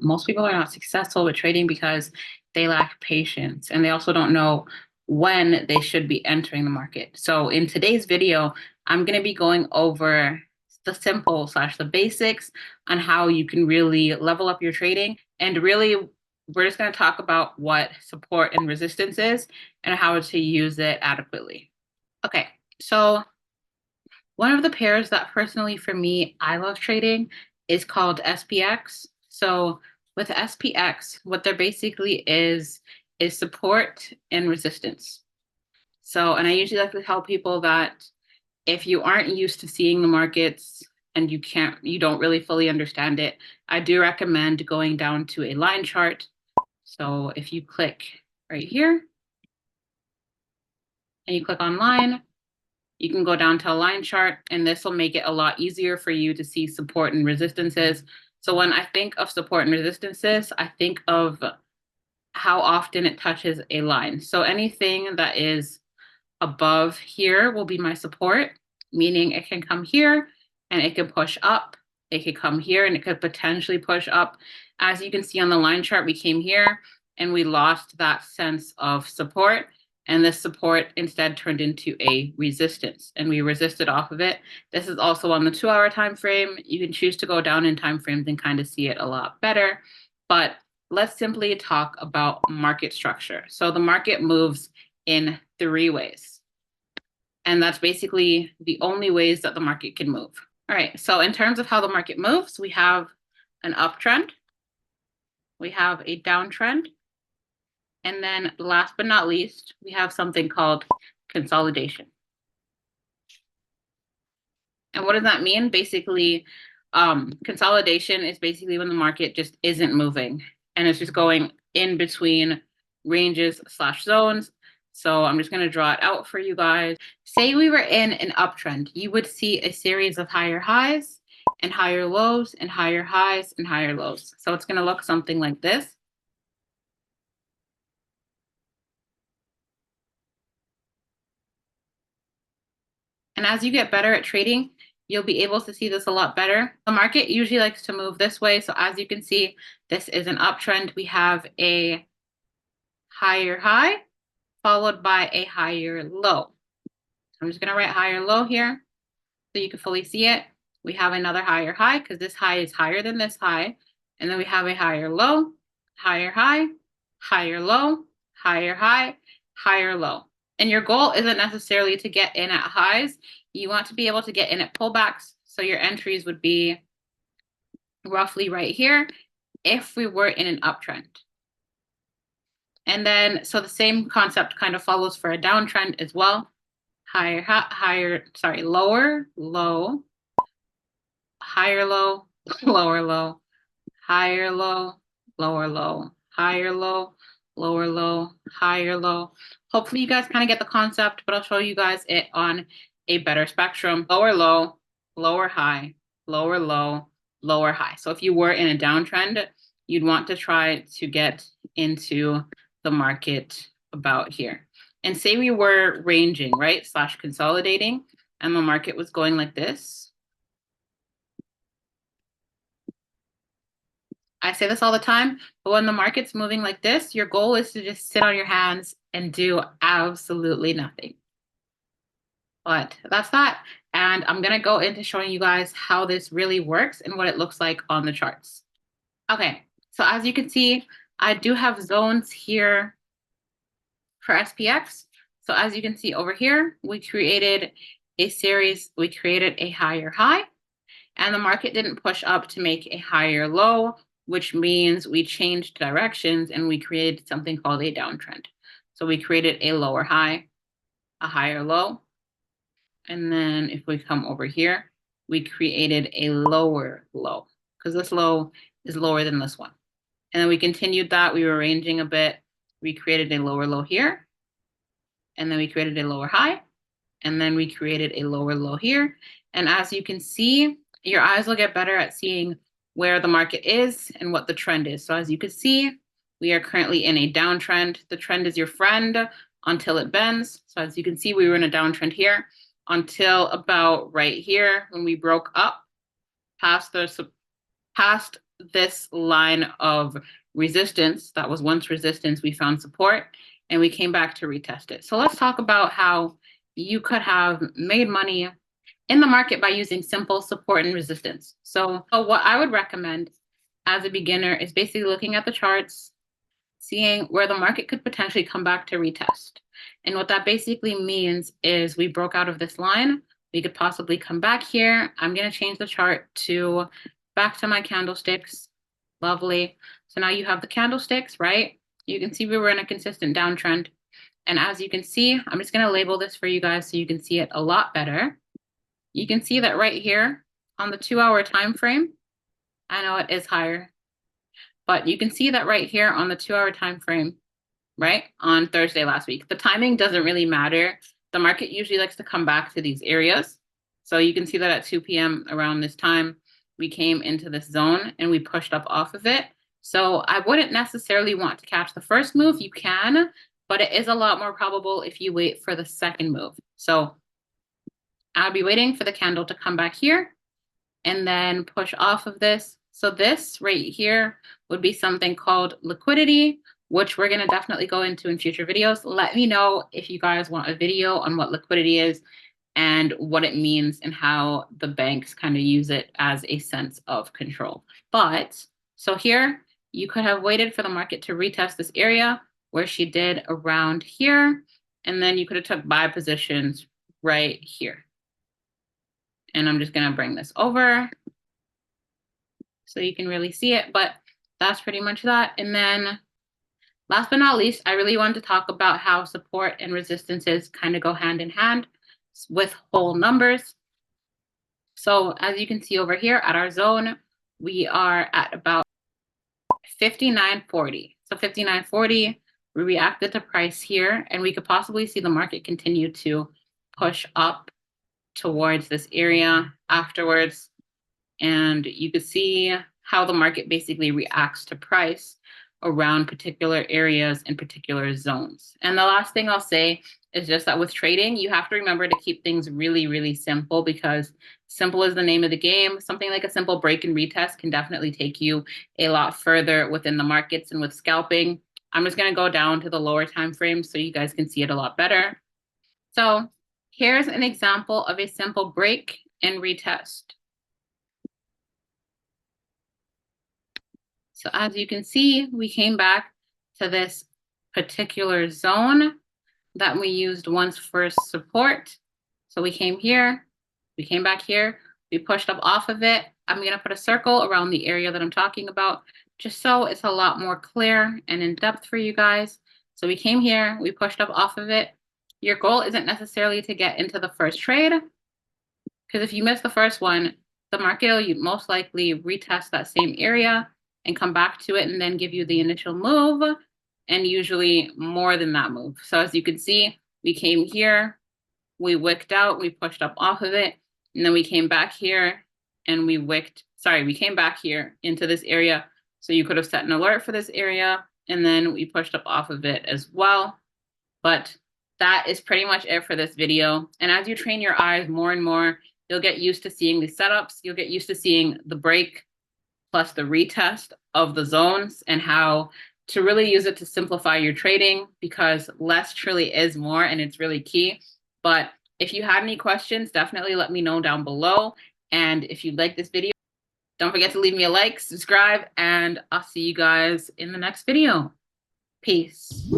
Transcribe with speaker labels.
Speaker 1: Most people are not successful with trading because they lack patience and they also don't know when they should be entering the market. So in today's video, I'm going to be going over the simple slash the basics on how you can really level up your trading. And really, we're just going to talk about what support and resistance is and how to use it adequately. Okay, so one of the pairs that personally for me, I love trading is called SPX. So with SPX, what there basically is support and resistance. So, and I usually like to tell people that if you aren't used to seeing the markets and you don't really fully understand it, I do recommend going down to a line chart. So if you click right here and you click on line, you can go down to a line chart, and this will make it a lot easier for you to see support and resistances. So when I think of support and resistances, I think of how often it touches a line. So anything that is above here will be my support, meaning it can come here and it can push up. It could come here and it could potentially push up. As you can see on the line chart, we came here and we lost that sense of support. And this support instead turned into a resistance and we resisted off of it. This is also on the 2-hour time frame. You can choose to go down in time frames and kind of see it a lot better. But let's simply talk about market structure. So the market moves in 3 ways. And that's basically the only ways that the market can move. All right, so in terms of how the market moves, we have an uptrend, we have a downtrend, and then last but not least, we have something called consolidation. And what does that mean? Basically, consolidation is basically when the market just isn't moving and it's just going in between ranges slash zones. So I'm just going to draw it out for you guys. Say we were in an uptrend, you would see a series of higher highs and higher lows and higher highs and higher lows. So it's going to look something like this. And as you get better at trading, you'll be able to see this a lot better. The market usually likes to move this way. So as you can see, this is an uptrend. We have a higher high followed by a higher low. I'm just going to write higher low here so you can fully see it. We have another higher high because this high is higher than this high. And then we have a higher low, higher high, higher low, higher high, higher low. And your goal isn't necessarily to get in at highs. You want to be able to get in at pullbacks. So your entries would be roughly right here if we were in an uptrend. And then, so the same concept kind of follows for a downtrend as well. Lower, low, higher low, lower low, higher low, lower low, higher low, lower low, higher low. Hopefully you guys kind of get the concept, but I'll show you guys it on a better spectrum. Lower low, lower high, lower low, lower high. So if you were in a downtrend, you'd want to try to get into the market about here. And say we were ranging, right, slash consolidating, and the market was going like this. I say this all the time, but when the market's moving like this, your goal is to just sit on your hands and do absolutely nothing. But that's that. And I'm going to go into showing you guys how this really works and what it looks like on the charts. Okay, so as you can see, I do have zones here for SPX. So as you can see over here, we created a higher high, and the market didn't push up to make a higher low, which means we changed directions and we created something called a downtrend. So we created a lower high, a higher low, and then if we come over here, we created a lower low because this low is lower than this one. And then we continued that. We were ranging a bit. We created a lower low here, and then we created a lower high, and then we created a lower low here. And as you can see, your eyes will get better at seeing where the market is and what the trend is. So as you can see, we are currently in a downtrend. The trend is your friend until it bends. So as you can see, we were in a downtrend here until about right here when we broke up past this line of resistance that was once resistance, we found support and we came back to retest it. So let's talk about how you could have made money in the market by using simple support and resistance. So what I would recommend as a beginner is basically looking at the charts, seeing where the market could potentially come back to retest. And what that basically means is we broke out of this line, we could possibly come back here. I'm going to change the chart to back to my candlesticks. Lovely. So now you have the candlesticks, right? You can see we were in a consistent downtrend. And as you can see, I'm just going to label this for you guys so you can see it a lot better. You can see that right here on the 2-hour time frame, I know it is higher, but you can see that right here on the 2-hour time frame, right, on Thursday last week. The timing doesn't really matter. The market usually likes to come back to these areas. So you can see that at 2 p.m. around this time, we came into this zone and we pushed up off of it. So I wouldn't necessarily want to catch the first move. You can, but it is a lot more probable if you wait for the second move. So I'll be waiting for the candle to come back here and then push off of this. So this right here would be something called liquidity, which we're going to definitely go into in future videos. Let me know if you guys want a video on what liquidity is and what it means and how the banks kind of use it as a sense of control. But so here you could have waited for the market to retest this area where she did around here, and then you could have took buy positions right here. And I'm just going to bring this over so you can really see it, but that's pretty much that. And then last but not least, I really wanted to talk about how support and resistances kind of go hand in hand with whole numbers. So as you can see over here at our zone, we are at about 59.40. So 59.40, we reacted to price here, and we could possibly see the market continue to push up towards this area afterwards. And you could see how the market basically reacts to price around particular areas and particular zones. And the last thing I'll say is just that with trading, you have to remember to keep things really, really simple, because simple is the name of the game. Something like a simple break and retest can definitely take you a lot further within the markets. And with scalping, I'm just going to go down to the lower time frame so you guys can see it a lot better. So here's an example of a simple break and retest. So as you can see, we came back to this particular zone that we used once for support. So we came here, we came back here, we pushed up off of it. I'm going to put a circle around the area that I'm talking about, just so it's a lot more clear and in depth for you guys. So we came here, we pushed up off of it. Your goal isn't necessarily to get into the first trade, because if you miss the first one, the market will most likely retest that same area and come back to it and then give you the initial move, and usually more than that move. So as you can see, we came here, we wicked out, we pushed up off of it, and then we came back here and we came back here into this area. So you could have set an alert for this area, and then we pushed up off of it as well. But that is pretty much it for this video. And as you train your eyes more and more, you'll get used to seeing these setups. You'll get used to seeing the break plus the retest of the zones and how to really use it to simplify your trading, because less truly is more, and it's really key. But if you had any questions, definitely let me know down below. And if you like this video, don't forget to leave me a like, subscribe, and I'll see you guys in the next video. Peace.